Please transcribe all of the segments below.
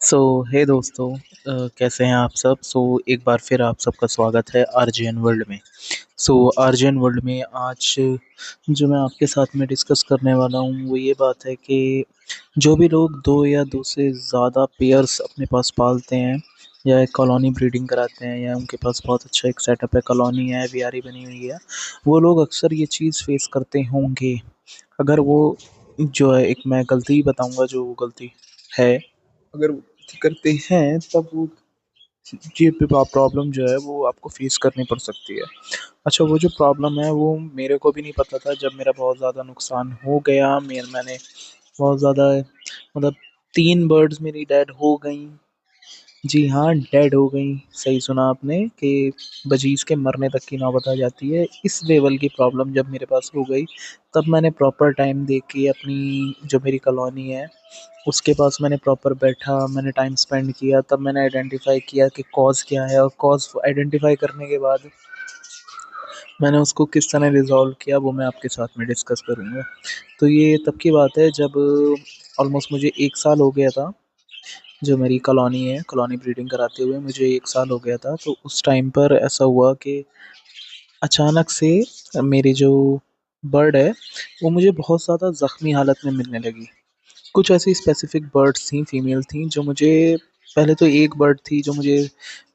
सो हे दोस्तों, कैसे हैं आप सब। एक बार फिर आप सबका स्वागत है आरजेएन वर्ल्ड में। आरजेएन वर्ल्ड में आज जो मैं आपके साथ में डिस्कस करने वाला हूँ वो ये बात है कि जो भी लोग दो या दो से ज़्यादा पेयर्स अपने पास पालते हैं या एक कॉलोनी ब्रीडिंग कराते हैं या उनके पास बहुत अच्छा एक सेटअप है, कॉलोनी है, एवियारी बनी हुई है, वो लोग अक्सर ये चीज़ फेस करते होंगे। अगर वो जो है, एक मैं गलती बताऊंगा जो वो गलती है, अगर वो गलती करते हैं तब वो ये प्रॉब्लम जो है वो आपको फेस करनी पड़ सकती है। अच्छा, वो जो प्रॉब्लम है वो मेरे को भी नहीं पता था जब मेरा बहुत ज़्यादा नुकसान हो गया। मैंने बहुत ज़्यादा, मतलब 3 बर्ड्स मेरी डेड हो गई। जी हाँ, डेड हो गई। सही सुना आपने कि बजीज के मरने तक की नौबत आ जाती है। इस लेवल की प्रॉब्लम जब मेरे पास हो गई तब मैंने प्रॉपर टाइम दे के अपनी जो मेरी कॉलोनी है उसके पास मैंने प्रॉपर बैठा, मैंने टाइम स्पेंड किया। तब मैंने आइडेंटिफाई किया कि कॉज़ क्या है, और कॉज़ आइडेंटिफाई करने के बाद मैंने उसको किस तरह रिजॉल्व किया वो मैं आपके साथ में डिस्कस करूँगा। तो ये तब की बात है जब ऑलमोस्ट मुझे 1 साल हो गया था। जो मेरी कॉलोनी है, कॉलोनी ब्रीडिंग कराते हुए मुझे 1 साल हो गया था। तो उस टाइम पर ऐसा हुआ कि अचानक से मेरी जो बर्ड है वो मुझे बहुत ज़्यादा ज़ख्मी हालत में मिलने लगी। कुछ ऐसी स्पेसिफिक बर्ड्स थी, फीमेल थी, जो मुझे, पहले तो एक बर्ड थी जो मुझे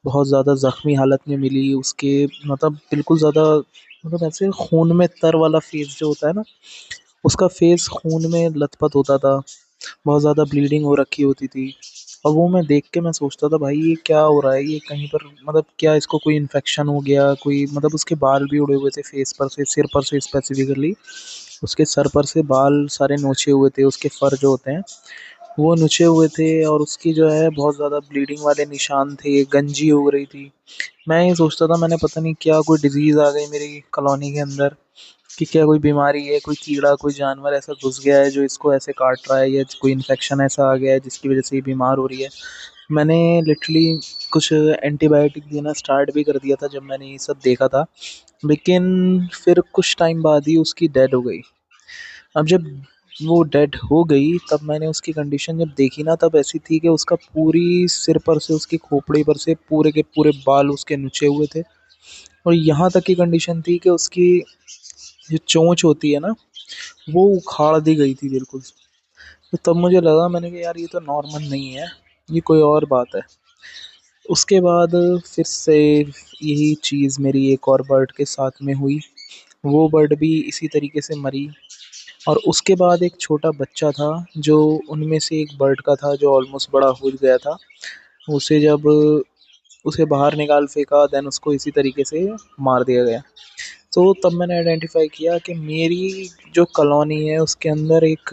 बहुत ज़्यादा ज़ख्मी हालत में मिली। उसके मतलब बिल्कुल ज़्यादा, मतलब ऐसे खून में तर वाला फेस जो होता है ना, उसका फेस खून में लथपथ होता था। बहुत ज़्यादा ब्लीडिंग हो रखी होती थी। और वो मैं देख के मैं सोचता था भाई ये क्या हो रहा है, ये कहीं पर मतलब क्या इसको कोई इन्फेक्शन हो गया, कोई मतलब उसके बाल भी उड़े हुए थे फेस पर से, सिर पर से स्पेसिफिकली। उसके सर पर से बाल सारे नोचे हुए थे, उसके फर जो होते हैं वो नुचे हुए थे, और उसकी जो है बहुत ज़्यादा ब्लीडिंग वाले निशान थे, गंजी हो रही थी। मैं ये सोचता था, मैंने पता नहीं क्या कोई डिजीज़ आ गई मेरी कॉलोनी के अंदर, कि क्या कोई बीमारी है, कोई कीड़ा, कोई जानवर ऐसा घुस गया है जो इसको ऐसे काट रहा है, या कोई इन्फेक्शन ऐसा आ गया है जिसकी वजह से ये बीमार हो रही है। मैंने लिटरली कुछ एंटीबायोटिक देना स्टार्ट भी कर दिया था जब मैंने ये सब देखा था। लेकिन फिर कुछ टाइम बाद ही उसकी डेड हो गई। अब जब वो डेड हो गई तब मैंने उसकी कंडीशन जब देखी ना, तब ऐसी थी कि उसका पूरी सिर पर से, उसकी खोपड़ी पर से पूरे के पूरे बाल उसके नुचे हुए थे। और यहाँ तक की कंडीशन थी कि उसकी जो चोंच होती है ना, वो उखाड़ दी गई थी बिल्कुल। तो तब मुझे लगा, मैंने कहा यार ये तो नॉर्मल नहीं है, ये कोई और बात है। उसके बाद फिर से यही चीज़ मेरी एक और बर्ड के साथ में हुई। वो बर्ड भी इसी तरीके से मरी। और उसके बाद एक छोटा बच्चा था जो उनमें से एक बर्ड का था, जो ऑलमोस्ट बड़ा हो गया था। उसे जब उसे बाहर निकाल फेंका, देन उसको इसी तरीके से मार दिया गया। तो तब मैंने आइडेंटिफाई किया कि मेरी जो कॉलोनी है उसके अंदर एक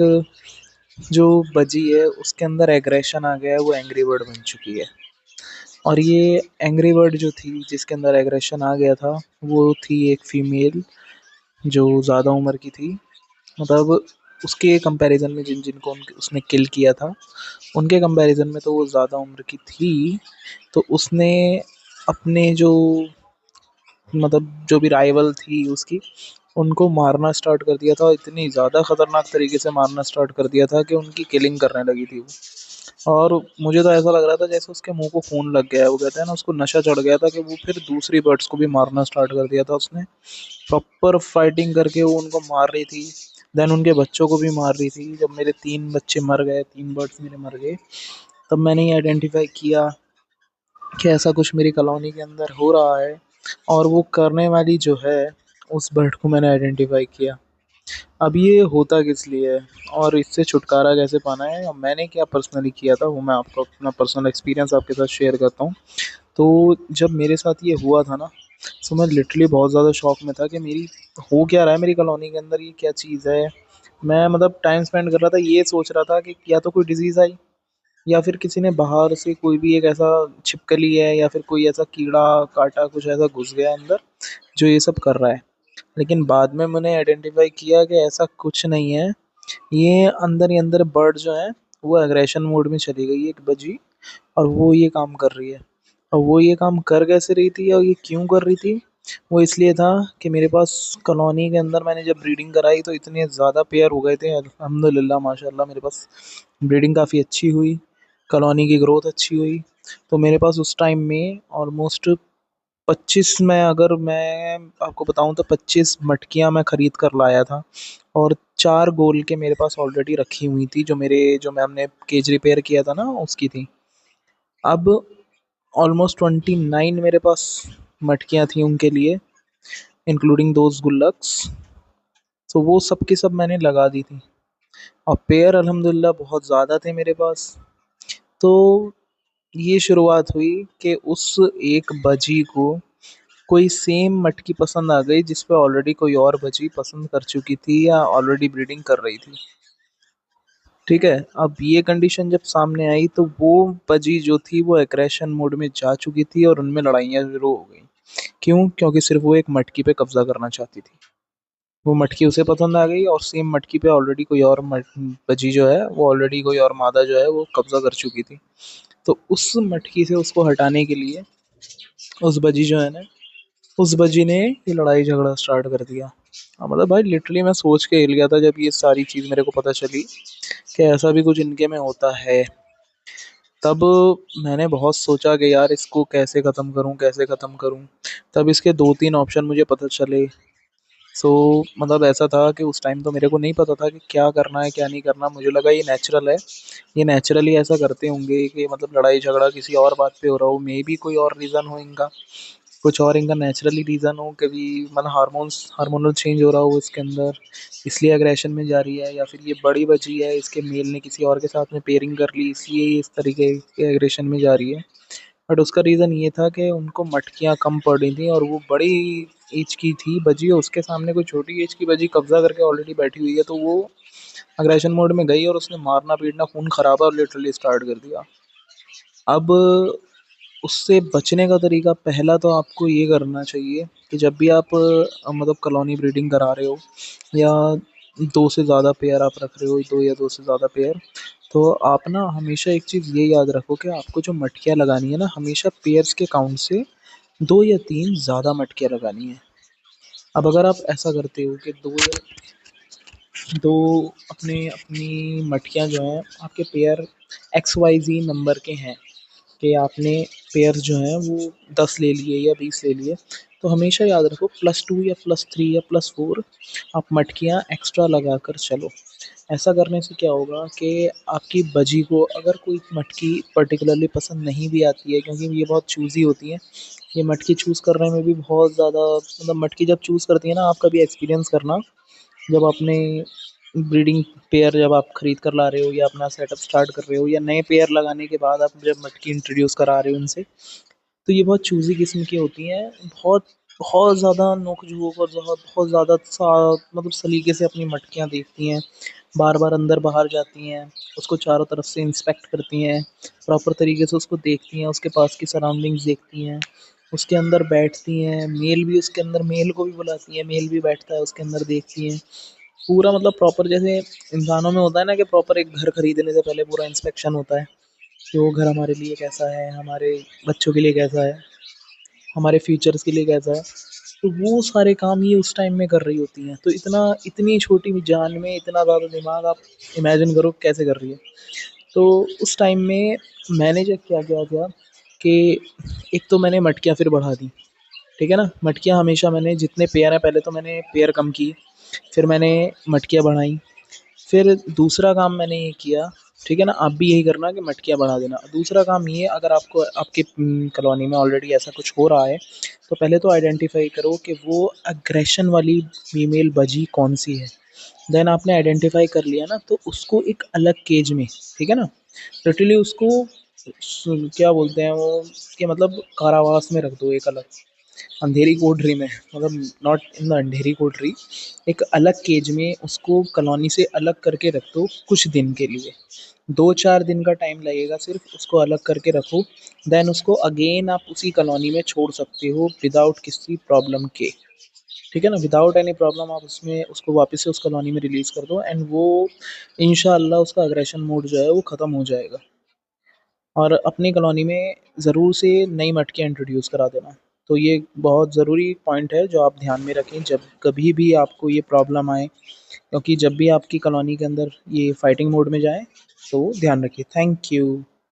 जो बजी है उसके अंदर एग्रेशन आ गया है, वो एंग्री बर्ड बन चुकी है। और ये एंग्री बर्ड जो थी जिसके अंदर एग्रेशन आ गया था, वो थी एक फीमेल जो ज़्यादा उम्र की थी। मतलब उसके कंपैरिजन में जिन जिनको उसने किल किया था, उनके कंपैरिजन में तो वो ज़्यादा उम्र की थी। तो उसने अपने जो, मतलब जो भी राइवल थी उसकी, उनको मारना स्टार्ट कर दिया था। इतनी ज़्यादा ख़तरनाक तरीके से मारना स्टार्ट कर दिया था कि उनकी किलिंग करने लगी थी वो। और मुझे तो ऐसा लग रहा था जैसे उसके मुंह को खून लग गया है। वो कहते हैं ना, उसको नशा चढ़ गया था कि वो फिर दूसरी बर्ड्स को भी मारना स्टार्ट कर दिया था उसने। प्रॉपर फाइटिंग करके वो उनको मार रही थी। देन उनके बच्चों को भी मार रही थी। जब मेरे 3 बच्चे मर गए, 3 बर्ड्स मेरे मर गए, तब मैंने ये आइडेंटिफाई किया कि ऐसा कुछ मेरी कॉलोनी के अंदर हो रहा है। और वो करने वाली जो है, उस बर्ड को मैंने आइडेंटिफाई किया। अब ये होता किस लिए है और इससे छुटकारा कैसे पाना है, और मैंने क्या पर्सनली किया था, वो मैं आपको अपना पर्सनल एक्सपीरियंस आपके साथ शेयर करता हूँ। तो जब मेरे साथ ये हुआ था ना, तो मैं लिटरली बहुत ज़्यादा शॉक में था कि मेरी हो क्या रहा है मेरी कॉलोनी के अंदर, ये क्या चीज़ है। मैं मतलब टाइम स्पेंड कर रहा था, ये सोच रहा था कि या तो कोई डिजीज़ आई, या फिर किसी ने बाहर से कोई भी एक ऐसा छिपकली है, या फिर कोई ऐसा कीड़ा काटा, कुछ ऐसा घुस गया अंदर जो ये सब कर रहा है। लेकिन बाद में मैंने आइडेंटिफाई किया कि ऐसा कुछ नहीं है। ये अंदर ही अंदर बर्ड जो है वो एग्रेशन मोड में चली गई है, एक बजी, और वो ये काम कर रही है। और वो ये काम कर कैसे रही थी और ये क्यों कर रही थी, वो इसलिए था कि मेरे पास कॉलोनी के अंदर मैंने जब ब्रीडिंग कराई तो इतने ज़्यादा पेयर हो गए थे, अल्हम्दुलिल्लाह माशाल्लाह, मेरे पास ब्रीडिंग काफ़ी अच्छी हुई। कॉलोनी की ग्रोथ अच्छी हुई। तो मेरे पास उस टाइम में ऑलमोस्ट 25, मैं अगर मैं आपको बताऊं तो 25 मटकियां मैं खरीद कर लाया था। और 4 गोल के मेरे पास ऑलरेडी रखी हुई थी, जो मैं हमने केज रिपेयर किया था ना उसकी थी। अब ऑलमोस्ट 29 मेरे पास मटकियां थी उनके लिए, इंक्लूडिंग दोज गुल्लक्स। तो वो सब की सब मैंने लगा दी थी। और पेयर अल्हम्दुलिल्लाह बहुत ज़्यादा थे मेरे पास। तो ये शुरुआत हुई कि उस एक बजी को कोई सेम मटकी पसंद आ गई जिस पे ऑलरेडी कोई और बजी पसंद कर चुकी थी या ऑलरेडी ब्रीडिंग कर रही थी। ठीक है, अब ये कंडीशन जब सामने आई तो वो बजी जो थी वो एग्रेशन मोड में जा चुकी थी और उनमें लड़ाइयाँ शुरू हो गई। क्यों? क्योंकि सिर्फ वो एक मटकी पे कब्जा करना चाहती थी। वो मटकी उसे पसंद आ गई और सेम मटकी पे ऑलरेडी कोई और बजी जो है वो ऑलरेडी कोई और मादा जो है वो कब्जा कर चुकी थी। तो उस मटकी से उसको हटाने के लिए उस बजी जो है ना, उस बजी ने ये लड़ाई झगड़ा स्टार्ट कर दिया। मतलब भाई लिटरली मैं सोच के हिल गया था जब ये सारी चीज़ मेरे को पता चली कि ऐसा भी कुछ इनके में होता है। तब मैंने बहुत सोचा कि यार इसको कैसे ख़त्म करूं, कैसे ख़त्म करूं। तब इसके दो तीन ऑप्शन मुझे पता चले। सो मतलब ऐसा था कि उस टाइम तो मेरे को नहीं पता था कि क्या करना है क्या नहीं करना। मुझे लगा ये नेचुरल है, ये नेचुरली ऐसा करते होंगे कि मतलब लड़ाई झगड़ा किसी और बात पे हो रहा हो, मे बी कोई और रीज़न हो इनका, कुछ और इनका नेचुरली रीज़न हो, कभी मतलब हार्मोनल चेंज हो रहा हो इसके अंदर, इसलिए अग्रेशन में जा रही है। या फिर ये बड़ी बची है, इसके मेल ने किसी और के साथ में पेयरिंग कर ली इसलिए ये इस तरीके के अग्रेशन में जा रही है। बट उसका रीज़न ये था कि उनको मटकियाँ कम पड़ रही थी और वो बड़ी एज की थी बजी, और उसके सामने कोई छोटी एज की बजी कब्जा करके ऑलरेडी बैठी हुई है। तो वो अग्रेशन मोड में गई और उसने मारना पीटना खून खराबा लिटरली स्टार्ट कर दिया। अब उससे बचने का तरीका पहला तो आपको ये करना चाहिए कि जब भी आप मतलब कॉलोनी ब्रीडिंग करा रहे हो या दो से ज़्यादा पेयर आप रख रहे हो, दो या दो से ज़्यादा पेयर, तो आप ना हमेशा एक चीज़ ये याद रखो कि आपको जो मटकियाँ लगानी है ना, हमेशा पेयर्स के काउंट से दो या तीन ज़्यादा मटकियाँ लगानी है। अब अगर आप ऐसा करते हो कि दो अपने अपनी मटकियाँ जो हैं आपके पेयर एक्स वाई जी नंबर के हैं, कि आपने पेयर्स जो हैं वो 10 ले लिए या 20 ले लिए, तो हमेशा याद रखो +2 या +3 या +4 आप मटकियाँ एक्स्ट्रा लगा कर चलो। ऐसा करने से क्या होगा कि आपकी बजी को अगर कोई मटकी पर्टिकुलरली पसंद नहीं भी आती है, क्योंकि ये बहुत चूज़ी होती है, ये मटकी चूज़ करने में भी बहुत ज़्यादा मतलब मटकी जब चूज़ करती है ना, आप कभी एक्सपीरियंस करना, जब आपने ब्रीडिंग पेयर जब आप खरीद कर ला रहे हो या अपना सेटअप स्टार्ट कर रहे हो या नए पेयर लगाने के बाद आप जब मटकी इंट्रोड्यूस करा रहे हो इनसे, तो ये बहुत चूज़ी किस्म की होती हैं। बहुत बहुत ज़्यादा नोक-झोंक और बहुत बहुत ज़्यादा मतलब सलीके से अपनी मटकियाँ देखती हैं, बार-बार अंदर-बाहर जाती हैं, उसको चारों तरफ से इंस्पेक्ट करती हैं, प्रॉपर तरीके से उसको देखती हैं, उसके पास की सराउंडिंग्स देखती हैं, उसके अंदर बैठती हैं, मेल भी उसके अंदर मेल को भी बुलाती हैं, मेल भी बैठता है उसके अंदर देखती हैं। पूरा मतलब प्रॉपर जैसे इंसानों में होता है ना कि प्रॉपर एक घर खरीदने से पहले पूरा इंस्पेक्शन होता है कि वो घर हमारे लिए कैसा है, हमारे बच्चों के लिए कैसा है, हमारे फ्यूचर्स के लिए कैसा है। तो वो सारे काम ये उस टाइम में कर रही होती हैं। तो इतनी छोटी जान में इतना ज़्यादा दिमाग आप इमेजिन करो कैसे कर रही है। तो उस टाइम में मैंने जब क्या किया था कि एक तो मैंने मटकियाँ फिर बढ़ा दी। ठीक है ना, मटकियाँ हमेशा मैंने जितने पेयर हैं पहले तो मैंने पेयर कम किए, फिर मैंने मटकियाँ बढ़ाई। फिर दूसरा काम मैंने ये किया, ठीक है ना, आप भी यही करना कि मटकियाँ बढ़ा देना। दूसरा काम ये, अगर आपको आपके कॉलोनी में ऑलरेडी ऐसा कुछ हो रहा है, तो पहले तो आइडेंटिफ़ाई करो कि वो अग्रेशन वाली फीमेल बजी कौन-सी है। देन आपने आइडेंटिफ़ाई कर लिया ना, तो उसको एक अलग केज में, ठीक है ना, लिटरली उसको क्या बोलते हैं वो, कि मतलब कारावास में रख दो एक अलग, अंधेरी कोठरी में, मतलब नॉट इन द अंधेरी कोठरी, एक अलग केज में उसको कॉलोनी से अलग करके रख दो कुछ दिन के लिए। 2-4 दिन का टाइम लगेगा सिर्फ, उसको अलग करके रखो। देन उसको अगेन आप उसी कॉलोनी में छोड़ सकते हो विदाउट किसी प्रॉब्लम के। ठीक है ना, विदाउट एनी प्रॉब्लम आप उसमें उसको वापस से उस कॉलोनी में रिलीज़ कर दो एंड वो इंशाल्लाह उसका अग्रेशन मोड जो है वो ख़त्म हो जाएगा। और अपनी कॉलोनी में ज़रूर से नई मटकियाँ इंट्रोड्यूस करा देना। तो ये बहुत ज़रूरी पॉइंट है जो आप ध्यान में रखें जब कभी भी आपको ये प्रॉब्लम आए, क्योंकि जब भी आपकी कॉलोनी के अंदर ये फाइटिंग मोड में जाए, तो ध्यान रखिए। Thank you.